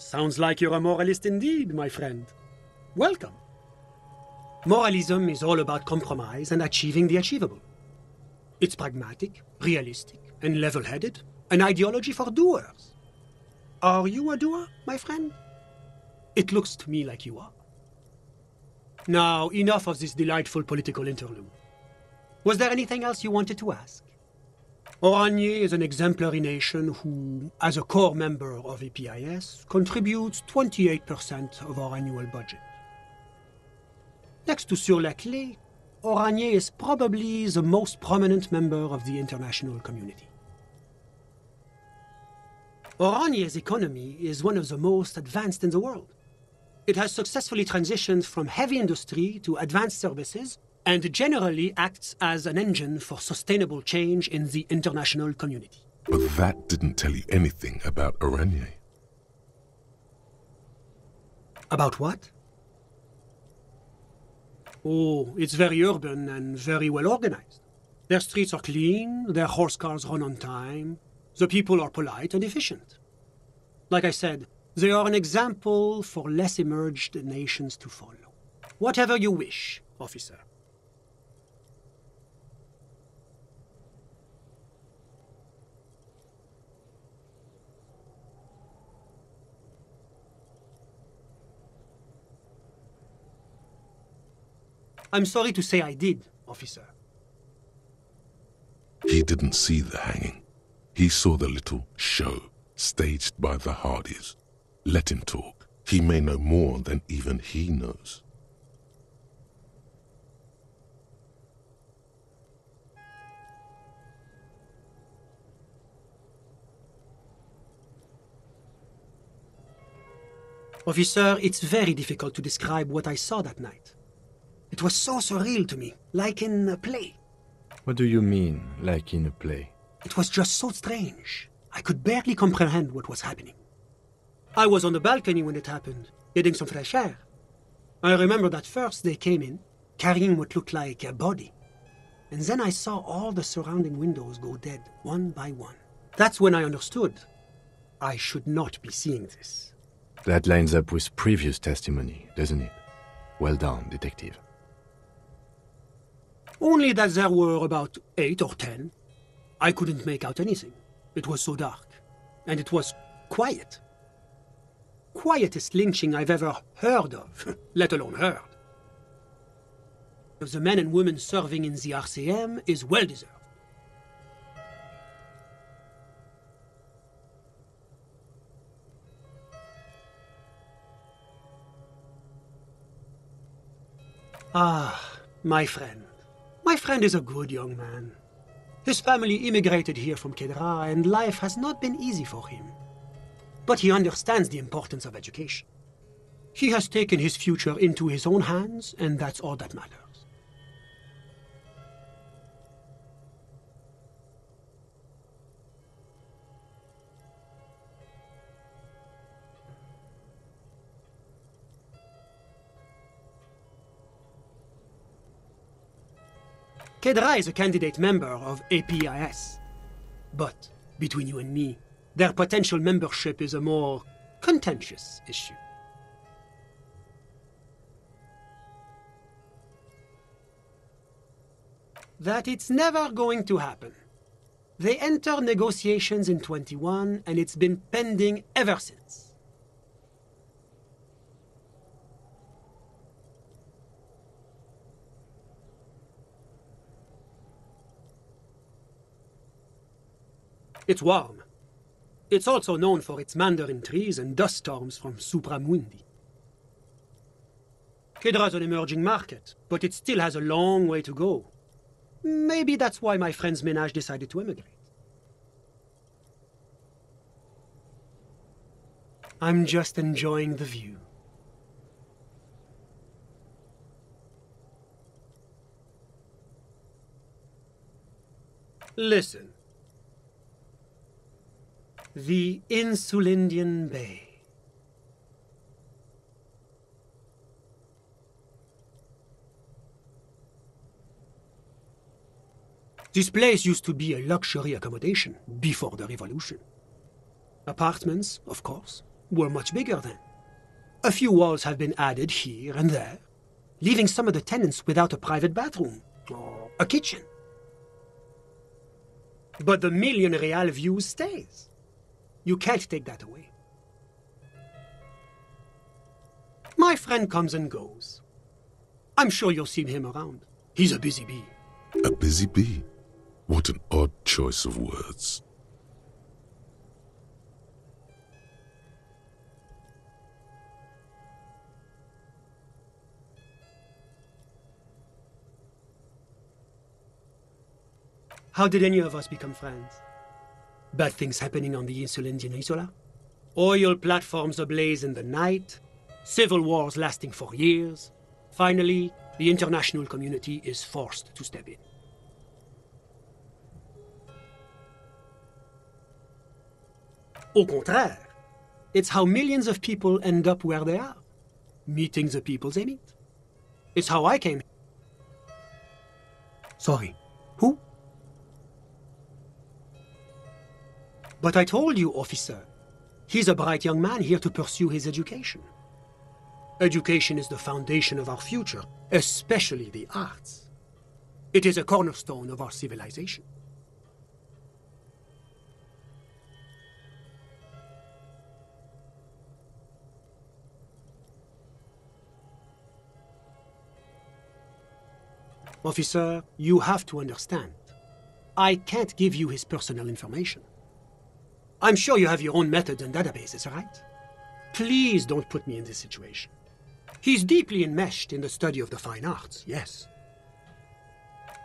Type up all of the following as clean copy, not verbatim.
Sounds like you're a moralist indeed, my friend. Welcome. Moralism is all about compromise and achieving the achievable. It's pragmatic, realistic, and level-headed, an ideology for doers. Are you a doer, my friend? It looks to me like you are. Now, enough of this delightful political interlude. Was there anything else you wanted to ask? Oranje is an exemplary nation who, as a core member of APIS, contributes 28% of our annual budget. Next to Sur-la-Clé, Oranje is probably the most prominent member of the international community. Oranje's economy is one of the most advanced in the world. It has successfully transitioned from heavy industry to advanced services and generally acts as an engine for sustainable change in the international community. But that didn't tell you anything about Oranje. About what? Oh, it's very urban and very well organized. Their streets are clean, their horse cars run on time, the people are polite and efficient. Like I said, they are an example for less emerged nations to follow. Whatever you wish, officer. I'm sorry to say I did, officer. He didn't see the hanging. He saw the little show staged by the Hardys. Let him talk. He may know more than even he knows. Officer, it's very difficult to describe what I saw that night. It was so surreal to me, like in a play. What do you mean, like in a play? It was just so strange. I could barely comprehend what was happening. I was on the balcony when it happened, getting some fresh air. I remember that first they came in, carrying what looked like a body. And then I saw all the surrounding windows go dead, one by one. That's when I understood. I should not be seeing this. That lines up with previous testimony, doesn't it? Well done, detective. Only that there were about 8 or 10. I couldn't make out anything. It was so dark. And it was quiet. Quietest lynching I've ever heard of, let alone heard. The men and women serving in the RCM is well deserved. Ah, my friend. My friend is a good young man. His family immigrated here from Kedra, and life has not been easy for him. But he understands the importance of education. He has taken his future into his own hands, and that's all that matters. Kedra is a candidate member of APIS. But, between you and me, their potential membership is a more contentious issue. That it's never going to happen. They entered negotiations in 21, and it's been pending ever since. It's warm. It's also known for its mandarin trees and dust storms from Supramundi. Kedra's an emerging market, but it still has a long way to go. Maybe that's why my friend's ménage decided to emigrate. I'm just enjoying the view. Listen. The Insulindian Bay. This place used to be a luxury accommodation before the revolution. Apartments, of course, were much bigger then. A few walls have been added here and there, leaving some of the tenants without a private bathroom or a kitchen. But the million real view stays. You can't take that away. My friend comes and goes. I'm sure you'll see him around. He's a busy bee. A busy bee? What an odd choice of words. How did any of us become friends? Bad things happening on the Insulindian Peninsula? Oil platforms ablaze in the night? Civil wars lasting for years? Finally, the international community is forced to step in. Au contraire, it's how millions of people end up where they are, meeting the people they meet. It's how I came. Sorry, who? But I told you, officer, he's a bright young man here to pursue his education. Education is the foundation of our future, especially the arts. It is a cornerstone of our civilization. Officer, you have to understand. I can't give you his personal information. I'm sure you have your own methods and databases, right? Please don't put me in this situation. He's deeply enmeshed in the study of the fine arts, yes.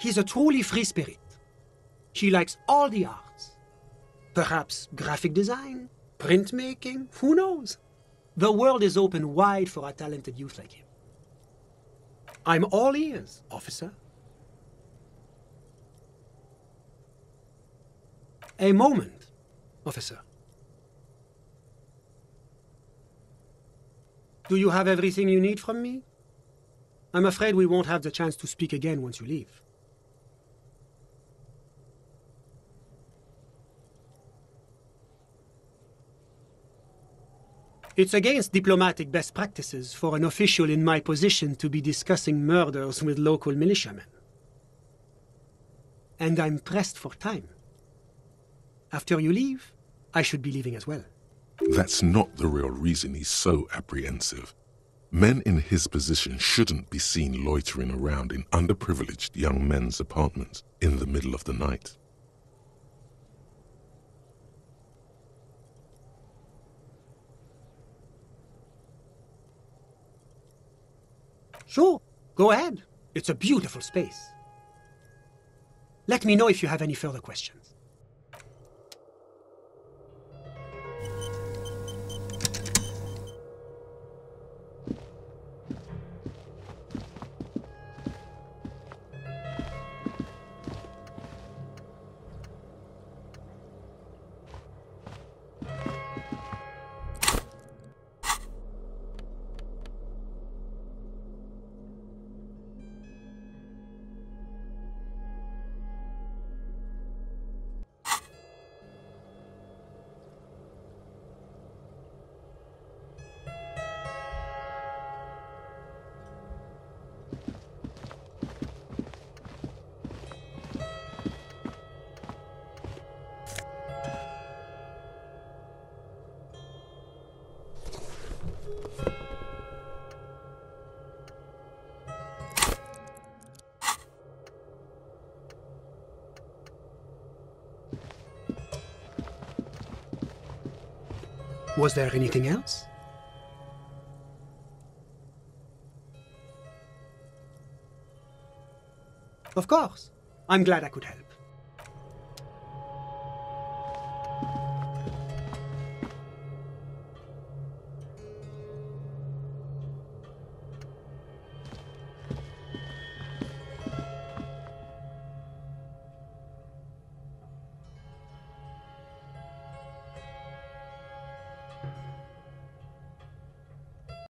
He's a truly free spirit. He likes all the arts. Perhaps graphic design, printmaking, who knows? The world is open wide for a talented youth like him. I'm all ears, officer. A moment, officer. Do you have everything you need from me? I'm afraid we won't have the chance to speak again once you leave. It's against diplomatic best practices for an official in my position to be discussing murders with local militiamen. And I'm pressed for time. After you leave, I should be leaving as well. That's not the real reason he's so apprehensive. Men in his position shouldn't be seen loitering around in underprivileged young men's apartments in the middle of the night. Sure, go ahead. It's a beautiful space. Let me know if you have any further questions. Was there anything else? Of course. I'm glad I could help.